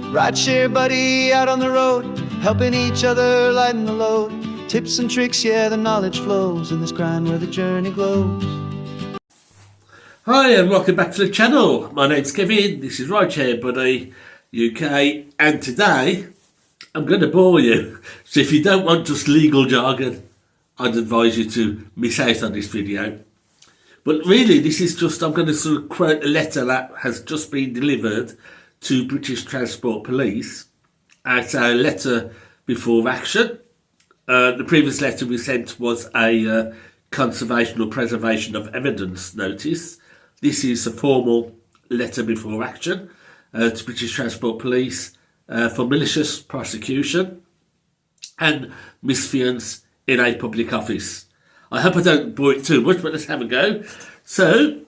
Rideshare buddy out on the road, helping each other lighten the load. Tips and tricks, yeah, the knowledge flows in this grind where the journey glows. Hi and welcome back to the channel. My name's Kevin, this is Rideshare Buddy UK, and today I'm going to bore you. So if you don't want just legal jargon, I'd advise you to miss out on this video. But really this is just, I'm going to sort of quote a letter that has just been delivered to British Transport Police as a letter before action. The previous letter we sent was a conservation or preservation of evidence notice. This is a formal letter before action to British Transport Police for malicious prosecution and misfeasance in a public office. I hope I don't bore it too much, but let's have a go. So,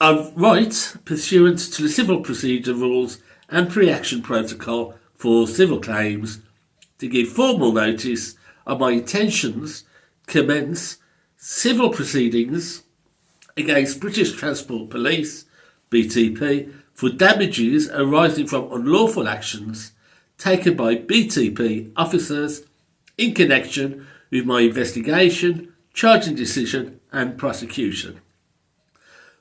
I write pursuant to the civil procedure rules and pre-action protocol for civil claims to give formal notice of my intentions to commence civil proceedings against British Transport Police, BTP, for damages arising from unlawful actions taken by BTP officers in connection with my investigation, charging decision and prosecution.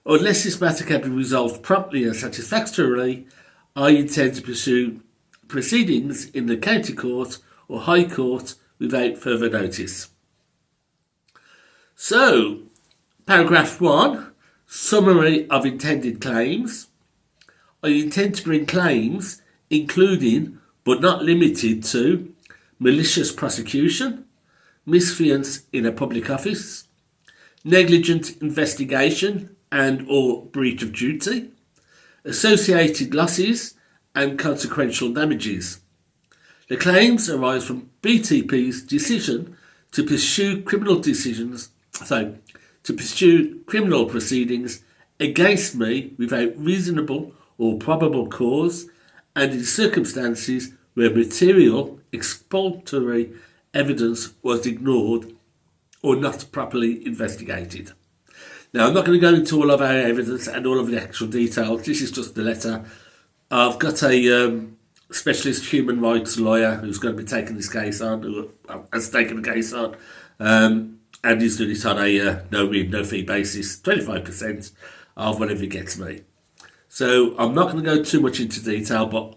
Unless this matter can be resolved promptly and satisfactorily, I intend to pursue proceedings in the County Court or High Court without further notice. So, paragraph 1, summary of intended claims. I intend to bring claims including but not limited to malicious prosecution, misfeasance in a public office, negligent investigation and or breach of duty, associated losses and consequential damages. The claims arise from BTP's decision to pursue criminal proceedings against me without reasonable or probable cause and in circumstances where material exculpatory evidence was ignored or not properly investigated. Now, I'm not going to go into all of our evidence and all of the actual details. This is just the letter. I've got a specialist human rights lawyer who's going to be taking this case on, who has taken the case on, and he's doing it on a no fee basis, 25% of whatever he gets me. So I'm not going to go too much into detail, but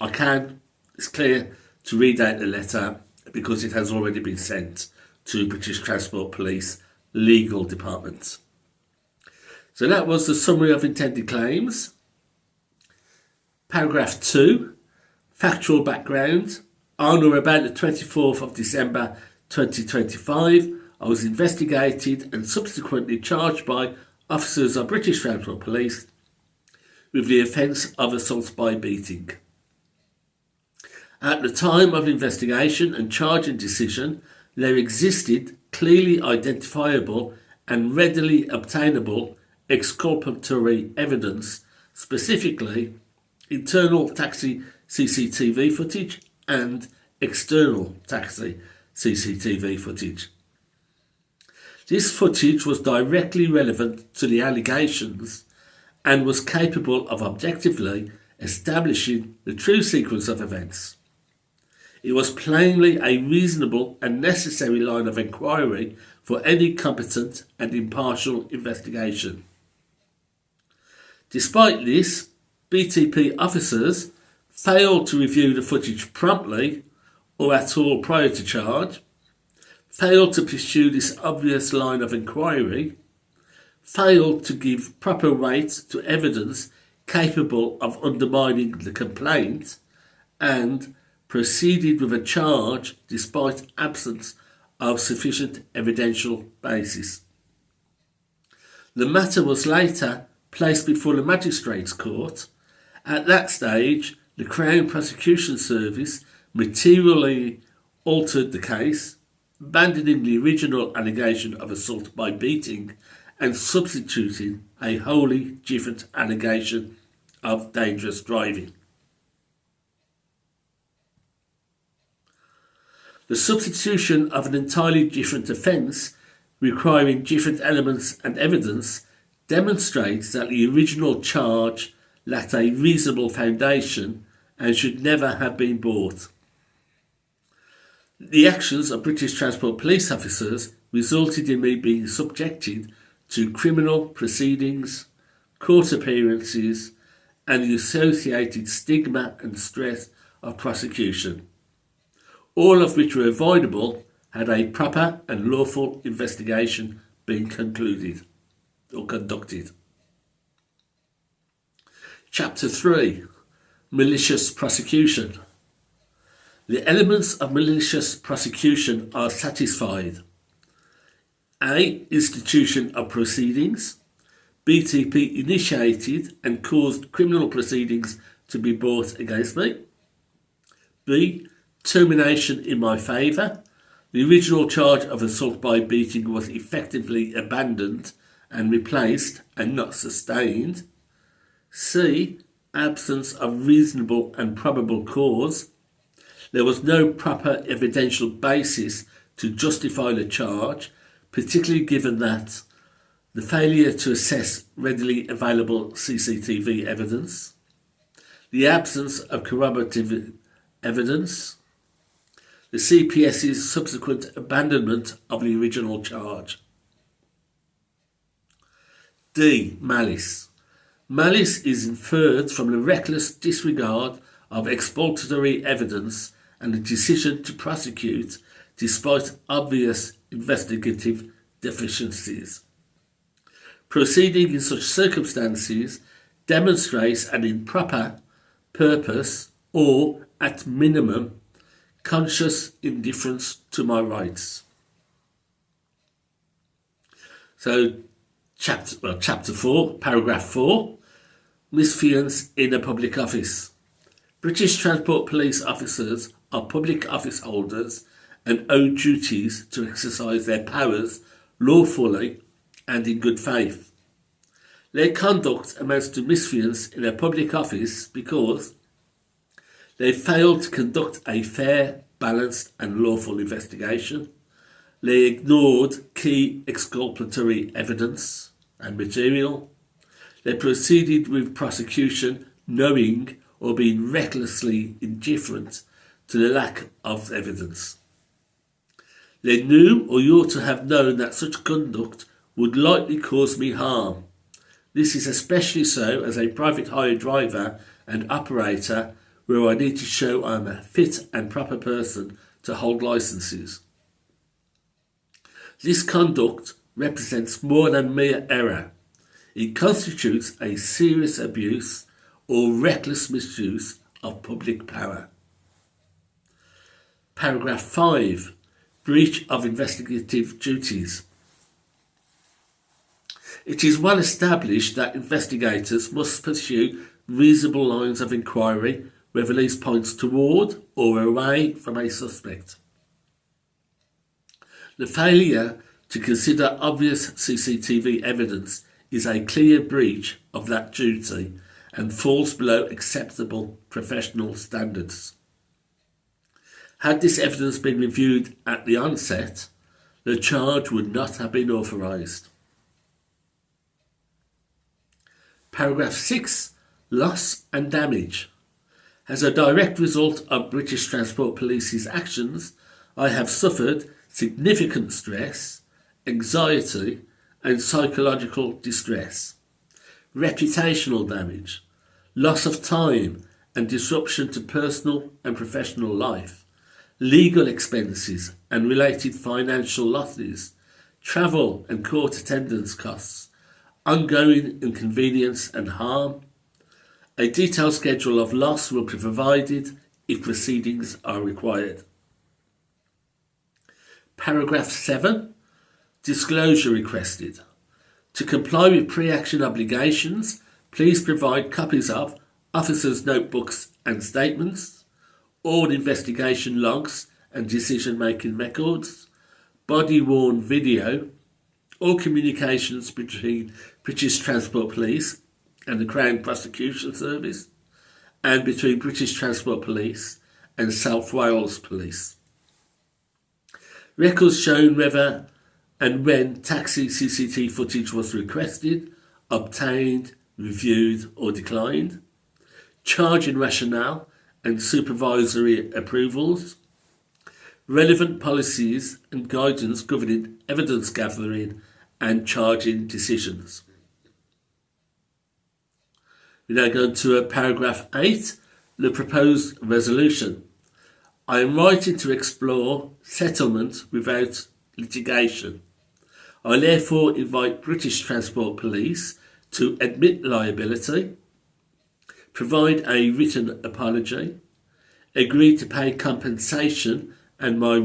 it's clear to read out the letter because it has already been sent to British Transport Police Legal Department. So that was the summary of intended claims. Paragraph 2, factual background. On or about the 24th of December 2025, I was investigated and subsequently charged by officers of British Transport Police with the offence of assault by beating. At the time of investigation and charging decision, there existed clearly identifiable and readily obtainable exculpatory evidence, specifically internal taxi CCTV footage and external taxi CCTV footage. This footage was directly relevant to the allegations and was capable of objectively establishing the true sequence of events. It was plainly a reasonable and necessary line of inquiry for any competent and impartial investigation. Despite this, BTP officers failed to review the footage promptly or at all prior to charge, failed to pursue this obvious line of inquiry, failed to give proper weight to evidence capable of undermining the complaint, and proceeded with a charge despite absence of sufficient evidential basis. The matter was later placed before the Magistrates' Court. At that stage, the Crown Prosecution Service materially altered the case, abandoning the original allegation of assault by beating and substituting a wholly different allegation of dangerous driving. The substitution of an entirely different offence requiring different elements and evidence demonstrates that the original charge lacked a reasonable foundation and should never have been bought. The actions of British Transport Police officers resulted in me being subjected to criminal proceedings, court appearances, and the associated stigma and stress of prosecution, all of which were avoidable had a proper and lawful investigation been concluded or conducted. Chapter 3. Malicious prosecution. The elements of malicious prosecution are satisfied. A. Institution of proceedings. BTP initiated and caused criminal proceedings to be brought against me. B. Termination in my favour. The original charge of assault by beating was effectively abandoned and replaced and not sustained. C. Absence of reasonable and probable cause. There was no proper evidential basis to justify the charge, particularly given that the failure to assess readily available CCTV evidence, the absence of corroborative evidence, the CPS's subsequent abandonment of the original charge. D. Malice. Malice is inferred from the reckless disregard of exculpatory evidence and the decision to prosecute despite obvious investigative deficiencies. Proceeding in such circumstances demonstrates an improper purpose or, at minimum, conscious indifference to my rights. So, chapter 4, paragraph 4, misfeasance in a public office. British Transport Police officers are public office holders and owe duties to exercise their powers lawfully and in good faith. Their conduct amounts to misfeasance in a public office because they failed to conduct a fair, balanced and lawful investigation. They ignored key exculpatory evidence and material. They proceeded with prosecution knowing or being recklessly indifferent to the lack of evidence. They knew or ought to have known that such conduct would likely cause me harm. This is especially so as a private hire driver and operator where I need to show I'm a fit and proper person to hold licences. This conduct represents more than mere error. It constitutes a serious abuse or reckless misuse of public power. Paragraph 5. Breach of investigative duties. It is well established that investigators must pursue reasonable lines of inquiry whether these points toward or away from a suspect. The failure to consider obvious CCTV evidence is a clear breach of that duty and falls below acceptable professional standards. Had this evidence been reviewed at the onset, the charge would not have been authorised. Paragraph 6. Loss and damage. As a direct result of British Transport Police's actions, I have suffered significant stress, anxiety and psychological distress, reputational damage, loss of time and disruption to personal and professional life, legal expenses and related financial losses, travel and court attendance costs, ongoing inconvenience and harm. A detailed schedule of loss will be provided if proceedings are required. Paragraph 7. Disclosure requested. To comply with pre-action obligations, please provide copies of officers' notebooks and statements, all investigation logs and decision-making records, body-worn video, all communications between British Transport Police and the Crown Prosecution Service, and between British Transport Police and South Wales Police. Records showing whether and when taxi CCTV footage was requested, obtained, reviewed or declined, charging rationale and supervisory approvals, relevant policies and guidance governing evidence gathering and charging decisions. We now go to paragraph 8, the proposed resolution. I am writing to explore settlement without litigation. I therefore invite British Transport Police to admit liability, provide a written apology, agree to pay compensation and my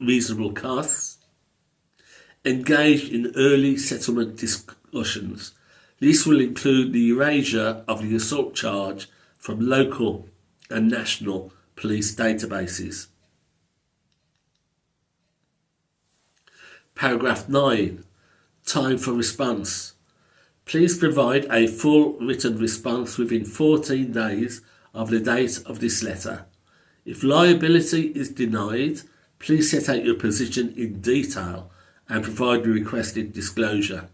reasonable costs, engage in early settlement discussions. This will include the erasure of the assault charge from local and national police databases. Paragraph 9. Time for response. Please provide a full written response within 14 days of the date of this letter. If liability is denied, please set out your position in detail and provide the requested disclosure.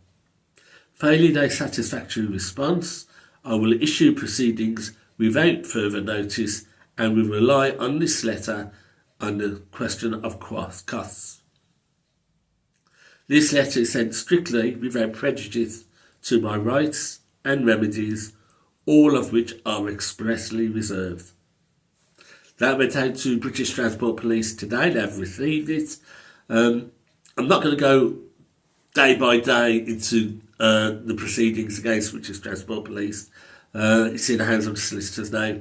Failing a satisfactory response, I will issue proceedings without further notice and will rely on this letter on the question of costs. This letter is sent strictly without prejudice to my rights and remedies, all of which are expressly reserved. That went out to British Transport Police today. They've received it. I'm not going to go day by day into the proceedings against British Transport Police. It's in the hands of the solicitors now.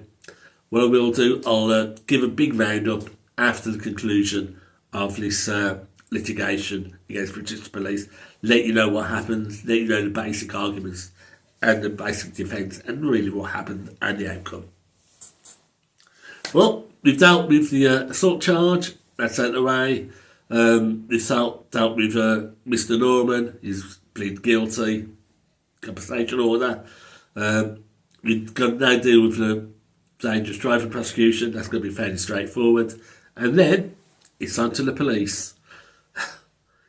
What I will do, I'll give a big roundup after the conclusion of this litigation against British Police, let you know what happened, let you know the basic arguments and the basic defence and really what happened and the outcome. Well, we've dealt with the assault charge, that's out of the way. We've dealt with Mr. Norman, he's pleaded guilty, compensation order. We've got to now deal with the dangerous driving prosecution, that's going to be fairly straightforward. And then it's on to the police.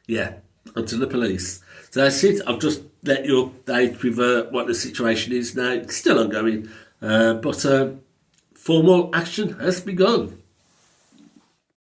Yeah, onto the police. So that's it. I've just let you update with what the situation is now. It's still ongoing, but formal action has begun.